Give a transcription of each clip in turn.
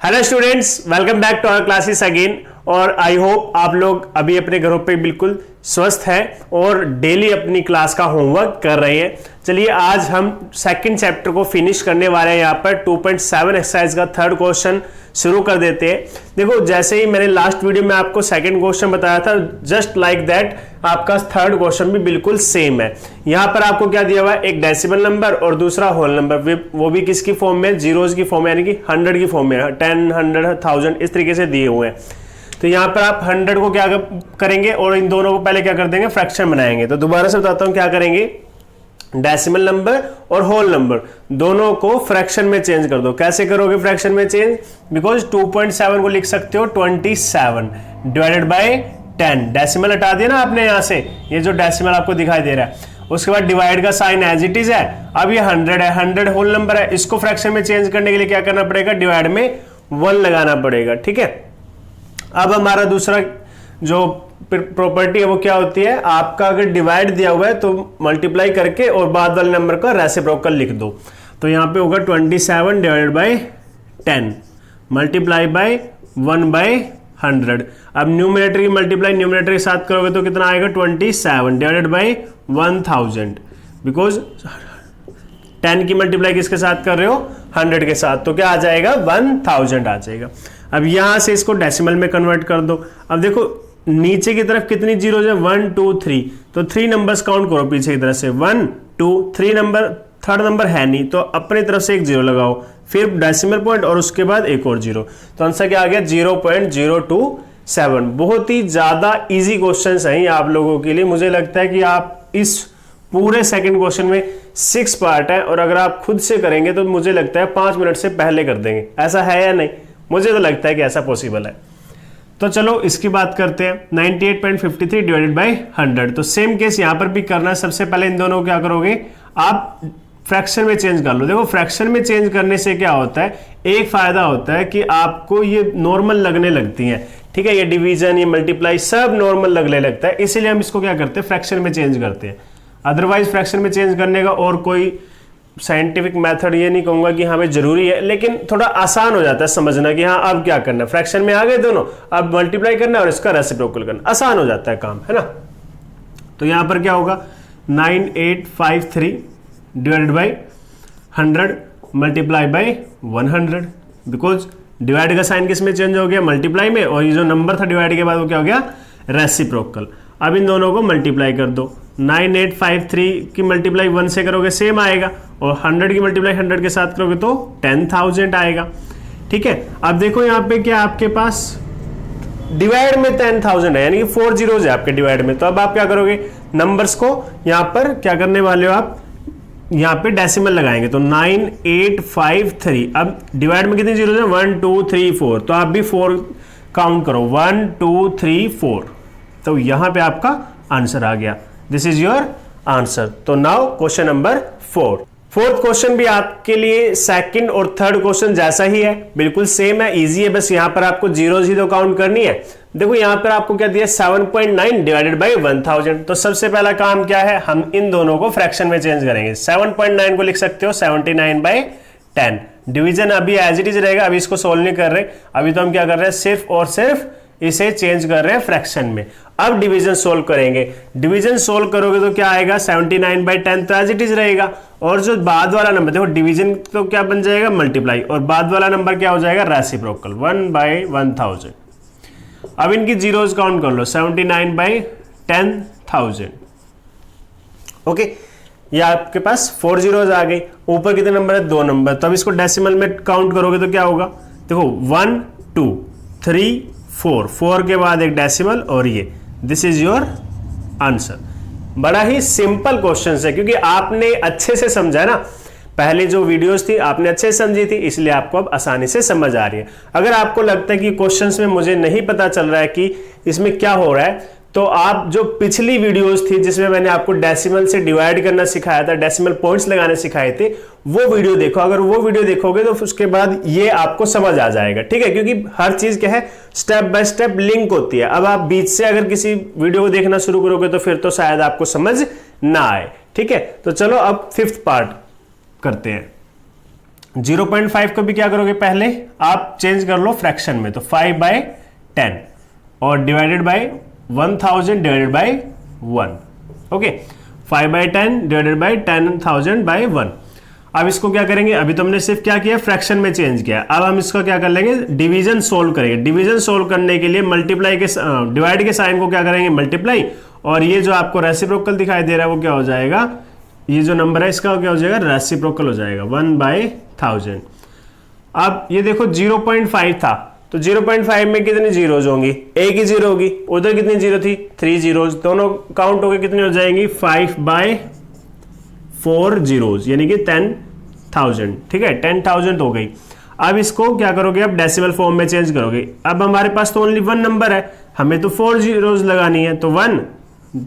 Hello students, welcome back to our classes again. और I hope आप लोग अभी अपने घरों पे बिल्कुल स्वस्थ हैं और डेली अपनी क्लास का होमवर्क कर रहे हैं। चलिए आज हम सेकंड चैप्टर को फिनिश करने वाले हैं। यहाँ पर 2.7 एक्सरसाइज का थर्ड क्वेश्चन शुरू कर देते हैं। देखो, जैसे ही मैंने लास्ट वीडियो में आपको सेकंड क्वेश्चन बताया था, जस्ट लाइक दैट आपका थर्ड क्वेश्चन भी बिल्कुल सेम है। यहाँ पर आपको क्या दिया हुआ है, एक डेसिमल नंबर और दूसरा होल नंबर, वो भी किसकी फॉर्म में, जीरोज की फॉर्म में, यानी कि 100 की फॉर्म में, 10, 100, 1000 इस तरीके से दिए हुए हैं। तो यहाँ पर आप 100 को क्या करेंगे और इन दोनों को पहले क्या कर देंगे, फ्रैक्शन बनाएंगे। तो दोबारा से बताता हूँ क्या करेंगे, डेसिमल नंबर और होल नंबर दोनों को फ्रैक्शन में चेंज कर दो। कैसे करोगे फ्रैक्शन में चेंज, बिकॉज 2.7 को लिख सकते हो 27 डिवाइडेड बाय 10। डेसिमल हटा दिया ना आपने यहाँ से, ये जो डेसिमल आपको दिखाई दे रहा है, उसके बाद डिवाइड का साइन एज इट इज है। अब ये 100 है, 100 होल नंबर है, इसको फ्रैक्शन में चेंज करने के लिए क्या करना पड़ेगा, डिवाइड में 1 लगाना पड़ेगा। ठीक है, अब हमारा दूसरा जो प्रॉपर्टी है वो क्या होती है, आपका अगर डिवाइड दिया हुआ है तो मल्टीप्लाई करके और बाद वाले नंबर का रेसिप्रोकल लिख दो। तो यहाँ पे होगा 27 डिवाइडेड बाय 10 मल्टीप्लाई बाय 1/100। अब न्यूमरेटर की मल्टीप्लाई न्यूमरेटर के साथ करोगे तो कितना आएगा, 27 डिवाइडेड बाय 1000, बिकॉज 10 की मल्टीप्लाई किसके साथ कर रहे हो, 100 के साथ, तो क्या आ जाएगा, 1000 आ जाएगा। अब यहां से इसको डेसिमल में कन्वर्ट कर दो। अब देखो नीचे की तरफ कितनी जीरो है, 1 2 3, तो 3 नंबर्स काउंट करो पीछे की तरफ से, 1 2 3 नंबर, थर्ड नंबर है नहीं तो अपनी तरफ से एक जीरो लगाओ, फिर डेसिमल पॉइंट और उसके बाद एक और जीरो। तो आंसर क्या आ गया, 0.027। बहुत ही ज्यादा इजी क्वेश्चन है आप लोगों के लिए। मुझे लगता है कि आप इस पूरे सेकंड क्वेश्चन में 6 पार्ट है और अगर आप खुद से करेंगे तो मुझे लगता है 5 मिनट से पहले कर देंगे। ऐसा है या नहीं, मुझे तो लगता है कि ऐसा पॉसिबल है। तो चलो इसकी बात करते हैं, 98.53 डिवाइडेड बाय 100। तो सेम केस यहां पर भी करना है। सबसे पहले इन दोनों को क्या करोगे, आप फ्रैक्शन में चेंज कर लो। देखो फ्रैक्शन में चेंज करने से क्या होता है, एक फायदा होता है कि आपको ये नॉर्मल लगने लगती हैं। ठीक है, ये डिवीजन, ये मल्टीप्लाई सब नॉर्मल लगने लगता है, इसीलिए हम इसको क्या करते हैं, फ्रैक्शन में चेंज करते हैं। अदरवाइज फ्रैक्शन में चेंज करने का और कोई साइंटिफिक मेथड ये नहीं कहूंगा कि हाँ भाई जरूरी है, लेकिन थोड़ा आसान हो जाता है समझना कि हाँ अब क्या करना है, फ्रैक्शन में आ गए दोनों, अब मल्टीप्लाई करना है और इसका रेसिप्रोकल करना, आसान हो जाता है काम, है ना। तो यहां पर क्या होगा, 9853 divided by 100 multiply by 100, because divide का साइन किस में चेंज हो गया, मल्टीप्लाई में, और ये जो नंबर था डिवाइड के बाद वो क्या हो गया, रेसिप्रोकल। अब इन दोनों को मल्टीप्लाई कर दो। 9853 की मल्टीप्लाई 1 से करोगे सेम आएगा, और 100 की मल्टीप्लाई 100 के साथ करोगे तो 10,000 आएगा। ठीक है, अब देखो यहाँ पे क्या आपके पास डिवाइड में 10,000 है, यानी कि 4 जीरोज है आपके डिवाइड में। तो अब आप क्या करोगे, नंबर्स को यहाँ पर क्या करने वाले हो, आप यहाँ पे डेसिमल लगाएंगे। तो 9853, अब डिवाइड में कितनी जीरोज है, 1 2 3 4, तो आप भी 4 काउंट करो, 1 2 3 4, तो यहां पे आपका आंसर आ गया। This is your answer. तो now question number 4। Fourth question भी आपके लिए सेकंड और थर्ड क्वेश्चन जैसा ही है, बिल्कुल सेम है, इजी है, बस यहां पर आपको जीरोज ही तो काउंट करनी है। देखो यहां पर आपको क्या दिया, 7.9 डिवाइडेड बाय 1000। तो सबसे पहला काम क्या है, हम इन दोनों को फ्रैक्शन में चेंज करेंगे। 7.9 को लिख सकते हो 79/10। डिवीजन अभी एज इट इज रहेगा, अभी इसको सोल्व नहीं कर रहे, अभी तो हम क्या कर रहे हैं, सिर्फ और सिर्फ इसे चेंज कर रहे हैं फ्रैक्शन में। अब डिवीजन सोल्व करेंगे। डिवीजन सोल्व करोगे तो क्या आएगा, 79/10 तो एज इट इज रहेगा, और जो बाद वाला नंबर, देखो डिवीजन तो क्या बन जाएगा, मल्टीप्लाई, और बाद वाला नंबर क्या हो जाएगा, रेसिप्रोकल, 1/1000। अब इनकी जीरोज काउंट कर लो, 79/10,000। ओके, ये आपके पास 4 जीरोज आ गई। ऊपर कितने नंबर है, 2 नंबर, तो अब इसको डेसिमल में काउंट करोगे तो क्या होगा, देखो 1 2 3 4 के बाद एक डेसिमल, और ये दिस इज योर आंसर। बड़ा ही सिंपल क्वेश्चन है, क्योंकि आपने अच्छे से समझा है ना, पहले जो वीडियोस थी आपने अच्छे से समझी थी, इसलिए आपको अब आसानी से समझ आ रही है। अगर आपको लगता है कि क्वेश्चंस में मुझे नहीं पता चल रहा है कि इसमें क्या हो रहा है, तो आप जो पिछली वीडियोस थी जिसमें मैंने आपको डेसिमल से डिवाइड करना सिखाया था, डेसिमल पॉइंट्स लगाने सिखाए थे, वो वीडियो देखो। अगर वो वीडियो देखोगे तो उसके बाद ये आपको समझ आ जाएगा। ठीक है, क्योंकि हर चीज क्या है, स्टेप बाय स्टेप लिंक होती है। अब आप बीच से अगर किसी वीडियो को देखना शुरू करोगे तो फिर तो शायद आपको समझ ना आए। ठीक है, तो चलो अब 5th पार्ट करते हैं। 0.5 को भी क्या करोगे, पहले आप चेंज कर लो फ्रैक्शन में, तो 5/10 और divided by 1000 divided by 1। Okay, 5/10 divided by 10,000 by 1। अब इसको क्या करेंगे, अभी तो हमने सिर्फ क्या किया, फ्रैक्शन में चेंज किया। अब हम इसका क्या कर लेंगे, डिवीजन सोल्व करेंगे। डिवीजन सोल्व करने के लिए मल्टीप्लाई के डिवाइड के साइन को क्या करेंगे, मल्टीप्लाई, और ये जो आपको रेसिप्रोकल दिखाई दे रहा है वो क्या हो जाएगा, ये जो नंबर है इसका क्या हो जाएगा, रेसिप्रोकल हो जाएगा 1/1000। अब ये देखो 0.5 था, तो 0.5 में कितनी जीरोज होंगी, एक ही जीरो होगी, उधर कितनी जीरो थी, 3 जीरोज, दोनों काउंट होकर कितनी हो जाएंगी, 5/4 जीरोज, यानी कि 10,000। ठीक है, 10,000 हो गई। अब इसको क्या करोगे, अब डेसिमल फॉर्म में चेंज करोगे। अब हमारे पास तो ओनली 1 नंबर है, हमें तो 4 जीरोज लगानी है, तो 1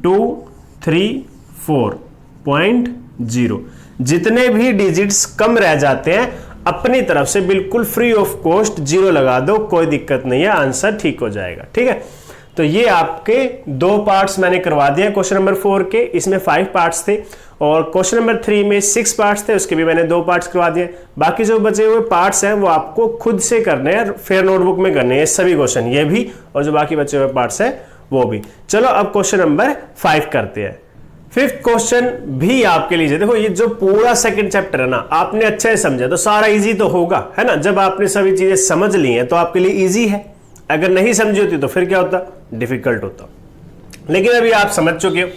2 3 4.0। जितने भी डिजिट्स कम रह जाते हैं अपनी तरफ से बिल्कुल फ्री ऑफ कॉस्ट 0 लगा दो, कोई दिक्कत नहीं है, आंसर ठीक हो जाएगा। ठीक है, तो ये आपके 2 पार्ट्स मैंने करवा दिए क्वेश्चन नंबर 4 के, इसमें 5 पार्ट्स थे, और क्वेश्चन नंबर 3 में 6 पार्ट्स थे, उसके भी मैंने 2 पार्ट्स करवा दिए। बाकी जो बचे हुए पार्ट्स हैं वो आपको खुद से करने हैं, फेयर नोटबुक में करने हैं सभी क्वेश्चन, ये भी और जो बाकी बचे हुए पार्ट्स हैं वो भी। चलो अब क्वेश्चन नंबर 5 करते हैं। 5th क्वेश्चन भी आपके लिए, देखो ये जो पूरा सेकंड चैप्टर है ना, आपने अच्छे से समझा तो सारा इजी तो होगा, है ना। जब आपने सभी चीजें समझ ली हैं तो आपके लिए इजी है, अगर नहीं समझी होती तो फिर क्या होता, डिफिकल्ट होता। लेकिन अभी आप समझ चुके हो।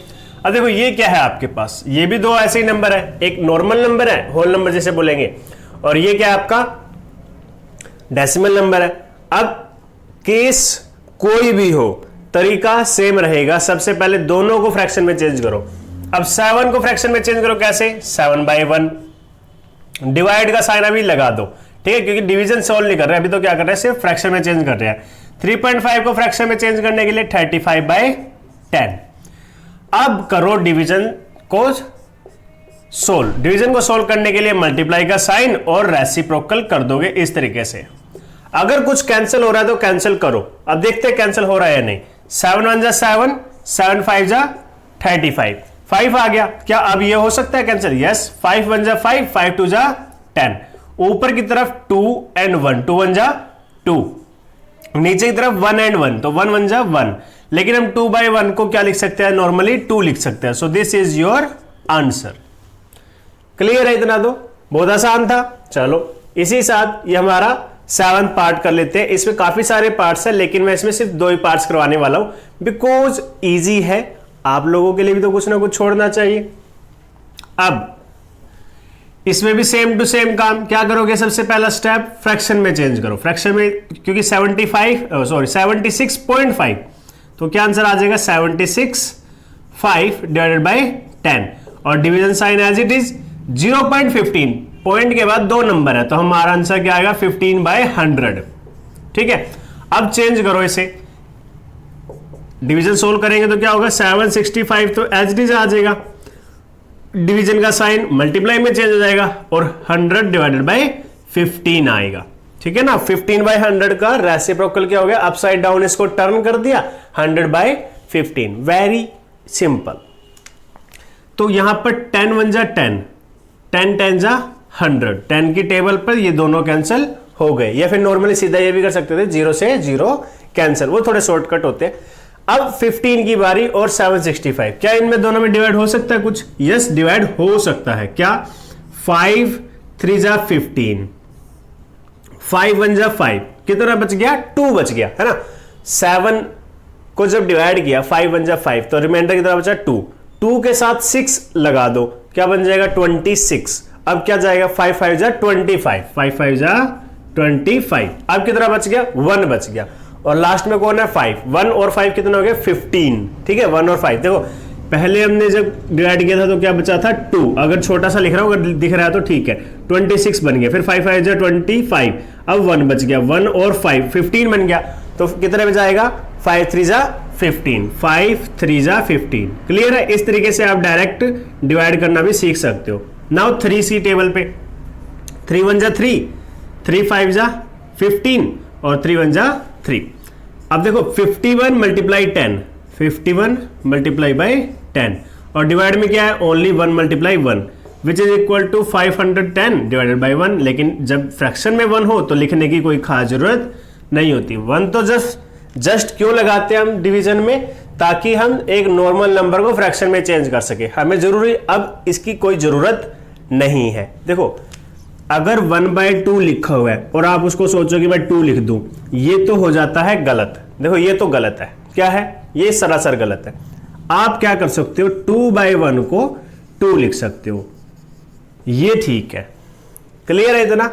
अब देखो ये क्या है आपके पास, ये भी 2 ऐसे ही नंबर है, एक नॉर्मल नंबर है, होल नंबर जैसे बोलेंगे, और ये क्या है आपका डेसिमल नंबर है। अब केस कोई भी हो, तरीका सेम रहेगा। सबसे पहले दोनों को फ्रैक्शन में चेंज करो। अब 7 को फ्रैक्शन में चेंज करो, कैसे, 7/1। डिवाइड का साइन अभी लगा दो, ठीक है, क्योंकि डिवीजन सॉल्व नहीं कर रहे, अभी तो क्या कर रहे हैं, सिर्फ फ्रैक्शन में चेंज कर रहे हैं। 3.5 को फ्रैक्शन में चेंज करने के लिए 35/10। अब करो डिवीजन को सोल्व। डिवीजन को सोल्व करने के लिए मल्टीप्लाई का साइन और रेसिप्रोकल कर दोगे इस तरीके से। अगर कुछ कैंसिल हो रहा है तो कैंसिल करो। अब देखते हैं कैंसिल हो रहा है या नहीं। 7 1 जा 7, 7 5 जा 35, 5 आ गया। क्या अब ये हो सकता है कैंसिल? यस। 5 1 जा 5, 5 2 जा 10। ऊपर की तरफ 2 and 1, 2 1 जा 2, नीचे की तरफ 1 and 1, तो 1 1 जा 1। लेकिन हम 2/1 को क्या लिख सकते हैं, नॉर्मली 2 लिख सकते हैं। So this is your answer. Clear है इतना? तो बहुत आसान था। चलो इसी साथ ये हमारा 7th पार्ट कर लेते हैं। इसमें काफी सारे पार्ट्स हैं, लेकिन मैं इसमें सिर्फ 2 ही पार्ट्स करवाने वाला हूं बिकॉज इजी है। आप लोगों के लिए भी तो कुछ ना कुछ छोड़ना चाहिए। अब इसमें भी सेम टू सेम काम क्या करोगे, सबसे पहला स्टेप फ्रैक्शन में चेंज करो। फ्रैक्शन में क्योंकि 76.5, तो क्या आंसर आ जाएगा 76/5 डिवाइडेड बाय 10, और division sign as it is 0.15। Point के बाद 2 नंबर है, तो हमारा आंसर क्या आएगा 15/100। ठीक है, अब चेंज करो इसे। डिवीजन सोल्व करेंगे तो क्या होगा, 765 तो एज इट इज आ जाएगा। डिवीजन का साइन मल्टीप्लाई में चेंज हो जाएगा और 100 डिवाइडेड बाय 15 आएगा। ठीक है ना। 15/100 का रेसिप्रोकल क्या हो गया, अपसाइड डाउन इसको टर्न कर दिया, 100/15। Very simple. तो यहां पर 10 1 जा 10, 10 10 जा 100, 10 की टेबल पर ये दोनों कैंसिल हो गए। या फिर नॉर्मली सीधा ये भी कर सकते थे, 0 से 0 कैंसिल, वो थोड़े शॉर्टकट होते हैं। अब 15 की बारी और 765, क्या इनमें दोनों में डिवाइड हो सकता है कुछ? यस, डिवाइड हो सकता है। क्या? 5 3 जा 15, 5 1 जा 5, कितना बच गया? 2 बच गया, है ना। 7 को जब डिवाइड किया 5 1 जा 5, तो रिमाइंडर कितना बचा? 2। 2 के साथ 6 लगा दो, क्या बन जाएगा? 26। अब क्या जाएगा? 5 5 जा 25, 5 5 जा 25। अब कितना बच गया? 1 बच गया। और लास्ट में कौन है? 5। 1 और 5 कितना हो गया? 15। ठीक है, 1 और 5 देखो, पहले हमने जब डिवाइड किया था तो क्या बचा था? 2। अगर छोटा सा लिख रहा हूं, अगर दिख रहा है तो ठीक है। 26 बन गया। फिर 5 5 जा 25, अब 1 बच गया। 1 और 5 15 बन गया। तो कितने में जाएगा? 5 3 जा 15, 5 3 जा 15। क्लियर है? इस तरीके से आप डायरेक्ट डिवाइड करना भी सीख सकते हो। नाउ 3 सी टेबल पे 3 1 जा 3, 3 5 जा 15 और 3 1 जा 3। अब देखो 51 मल्टीप्लाई 10, 51 मल्टीप्लाई बाय 10, और डिवाइड में क्या है? Only 1 multiply 1। Which is equal to 510 divided by 1। लेकिन जब फ्रैक्शन में 1 हो तो लिखने की कोई खास जरूरत नहीं होती। 1 तो जस्ट क्यों लगाते हैं हम डिवीजन में, ताकि हम एक नॉर्मल नंबर को फ्रैक्शन में चेंज कर सके। हमें जरूरी अब इसकी कोई जरूरत नहीं है। देखो अगर 1/2 लिखा हुआ है और आप उसको सोचो कि मैं 2 लिख दूं, ये तो हो जाता है गलत। देखो ये तो गलत है। क्या है? ये सरासर गलत है। आप क्या कर सकते हो, 2/1 को 2 लिख सकते हो, ये ठीक है। क्लियर है इतना?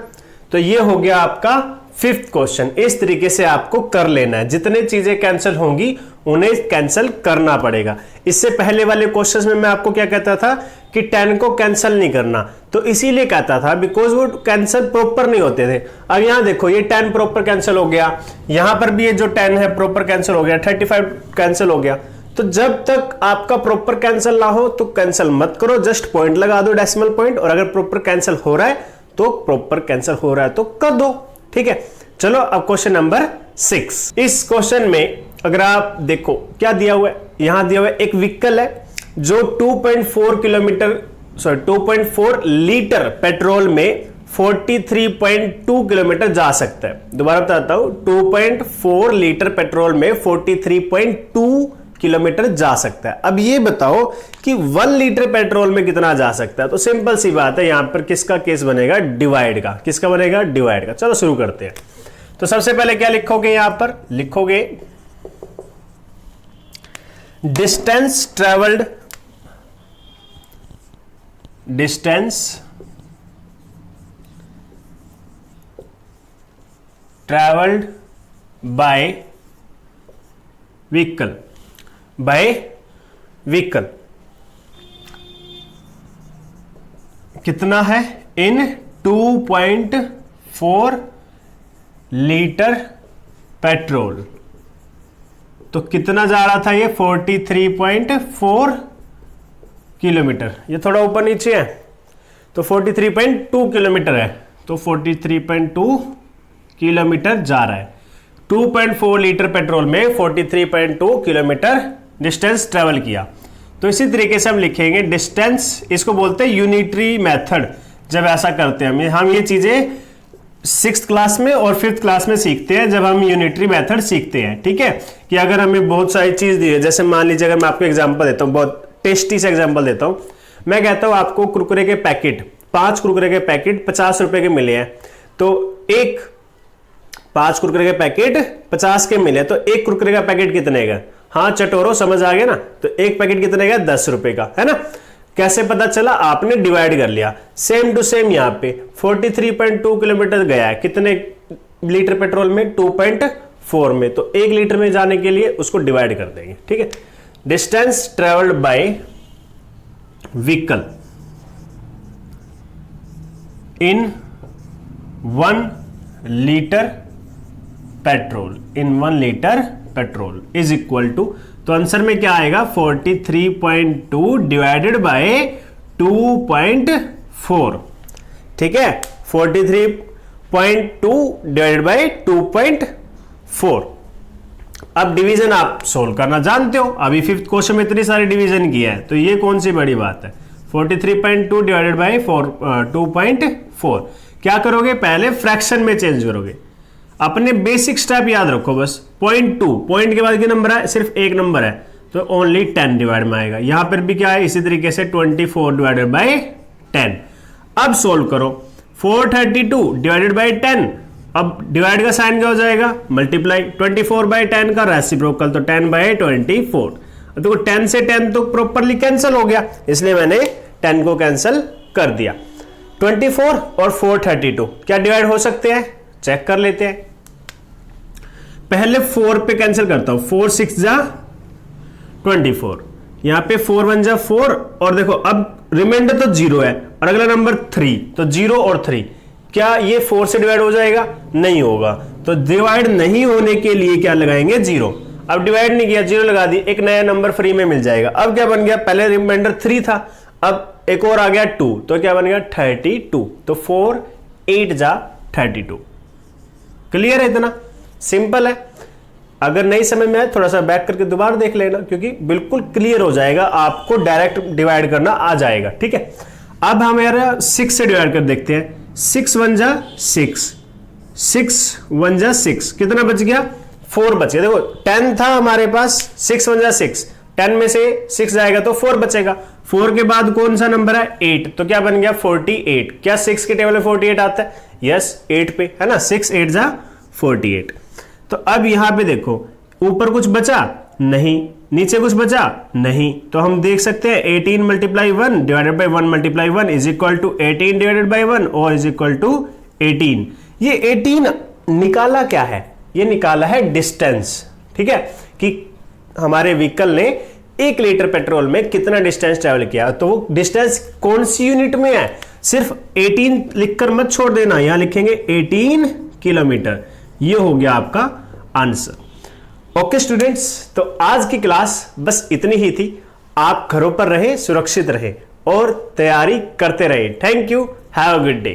तो ये हो गया आपका 5th क्वेश्चन। इस तरीके से आपको कर लेना है। जितने चीजें कैंसिल होंगी उन्हें कैंसिल करना पड़ेगा। इससे पहले वाले क्वेश्चंस में मैं आपको क्या कहता था कि 10 को कैंसिल नहीं करना, तो इसीलिए कहता था बिकॉज वो कैंसिल प्रॉपर नहीं होते थे। अब यहां देखो ये 10 प्रॉपर कैंसिल हो गया, यहां पर भी ये जो 10 है प्रॉपर कैंसिल हो गया, 35 कैंसिल हो गया। तो जब तक आपका प्रॉपर कैंसिल ना हो तो कैंसिल मत करो, जस्ट पॉइंट लगा दो, डेसिमल पॉइंट। और अगर प्रॉपर कैंसिल हो रहा है तो प्रॉपर कैंसिल हो रहा है तो कर दो, ठीक है। चलो अब क्वेश्चन नंबर 6। इस क्वेश्चन में अगर आप देखो क्या दिया हुआ है, यहां दिया हुआ है एक व्हीकल है जो 2.4 लीटर पेट्रोल में 43.2 किलोमीटर जा सकता है। दोबारा बताता हूं, 2.4 लीटर पेट्रोल में 43.2 किलोमीटर जा सकता है। अब ये बताओ कि 1 लीटर पेट्रोल में कितना जा सकता है। तो सिंपल सी बात है, यहां पर किसका केस बनेगा? डिवाइड का। किसका बनेगा? डिवाइड का। चलो शुरू करते हैं। तो सबसे पहले क्या लिखोगे? यहां पर लिखोगे डिस्टेंस ट्रेवल्ड बाय व्हीकल कितना है? इन 2.4 लीटर पेट्रोल। तो कितना जा रहा था ये? 43.4 किलोमीटर। ये थोड़ा ऊपर नीचे है तो 43.2 किलोमीटर है, तो 43.2 किलोमीटर जा रहा है। 2.4 लीटर पेट्रोल में 43.2 किलोमीटर डिस्टेंस ट्रेवल किया। तो इसी तरीके से हम लिखेंगे डिस्टेंस, इसको बोलते हैं यूनिटरी मेथड। जब ऐसा करते हैं हम ये चीजें 6th क्लास में और 5th क्लास में सीखते हैं, जब हम यूनिटरी मेथड सीखते हैं, ठीक है। कि अगर हमें बहुत सारी चीज दी है, जैसे मान लीजिए अगर मैं आपको एग्जांपल देता हूं, बहुत टेस्टी से एग्जांपल देता हूं। मैं कहता हूं आपको कुरकुरे के पैकेट, 5 कुरकुरे के पैकेट 50 रुपए के मिले हैं, तो 5 कुरकुरे के पैकेट 50 के मिले, तो एक कुरकुरे का पैकेट कितने का? हाँ चटोरो, समझ आ गया ना। तो एक पैकेट कितने का? 10 रुपए का, है ना। कैसे पता चला? आपने डिवाइड कर लिया। सेम टू सेम यहां पे 43.2 किलोमीटर गया है कितने लीटर पेट्रोल में? 2.4 में। तो 1 लीटर में जाने के लिए उसको डिवाइड कर देंगे, ठीक है। Distance travelled by vehicle in 1 litre petrol is equal to, तो आंसर में क्या आएगा? 43.2 डिवाइडेड बाय 2.4, ठीक है। 43.2 डिवाइडेड बाय 2.4। अब डिवीजन आप सोल्व करना जानते हो, अभी 5th क्वेश्चन में इतनी सारी डिवीजन किया है, तो ये कौन सी बड़ी बात है? 43.2 डिवाइडेड बाय 2.4। क्या करोगे? पहले फ्रैक्शन में चेंज करोगे। अपने बेसिक स्टेप याद रखो बस। 0.2 पॉइंट के बाद क्या नंबर है? सिर्फ एक नंबर है, तो ओनली 10 डिवाइड में आएगा। यहां पर भी क्या है? इसी तरीके से 24 डिवाइडेड बाय 10। अब सोल्व करो। 432 डिवाइडेड बाय 10। अब डिवाइड का साइन क्या हो जाएगा? मल्टीप्लाई। 24 बाय 10 का रेसिप्रोकल, तो 10 बाय 24। देखो 10 से 10 तो प्रॉपरली कैंसिल हो गया, इसलिए मैंने 10 को कैंसिल कर दिया। 24 और 432 क्या डिवाइड हो सकते हैं? चेक कर लेते हैं। पहले 4 पे कैंसिल करता हूं। 4 6 जा 24, यहां पे 4 1 जा 4, और देखो अब रिमाइंडर तो 0 है और अगला नंबर 3, तो 0 और 3, क्या ये 4 से डिवाइड हो जाएगा? नहीं होगा। तो डिवाइड नहीं होने के लिए क्या लगाएंगे? 0। अब डिवाइड नहीं किया, 0 लगा दी, एक नया नंबर फ्री में मिल जाएगा। अब क्या बन गया? पहले रिमाइंडर 3 था, अब एक और आ गया 2, तो क्या बन गया? 32। तो 4 8 जा 32। क्लियर है? इतना सिंपल है। अगर नहीं समझ में आए थोड़ा सा बैक करके दोबारा देख लेना, क्योंकि बिल्कुल क्लियर हो जाएगा, आपको डायरेक्ट डिवाइड करना आ जाएगा, ठीक है। अब हमारा 6 से डिवाइड कर देखते हैं। 6 1 जा 6, 6 1 जा 6, कितना बच गया? 4 बच गया। देखो 10 था हमारे पास, 6 1 जा 6, 10 में से 6 जाएगा तो 4 बचेगा। 4 के बाद कौन सा नंबर है? 8, तो क्या बन गया? 48। क्या 6 के टेबल में 48 आता है? यस, 8 पे है ना, 6 8 जा 48। तो अब यहां पे देखो, ऊपर कुछ बचा नहीं, नीचे कुछ बचा नहीं, तो हम देख सकते हैं 18 multiply 1 divided by 1 multiply 1 is equal to 18 divided by 1 और इज इक्वल टू 18। ये 18 निकाला क्या है? ये निकाला है डिस्टेंस, ठीक है, कि हमारे व्हीकल ने 1 लीटर पेट्रोल में कितना डिस्टेंस ट्रेवल किया। तो वो डिस्टेंस कौन सी यूनिट में है? सिर्फ 18 लिखकर मत छोड़ देना, यहां लिखेंगे 18 किलोमीटर। ये हो गया आपका आंसर। ओके स्टूडेंट्स, तो आज की क्लास बस इतनी ही थी। आप घरों पर रहे, सुरक्षित रहे और तैयारी करते रहे। Thank you, have a good day.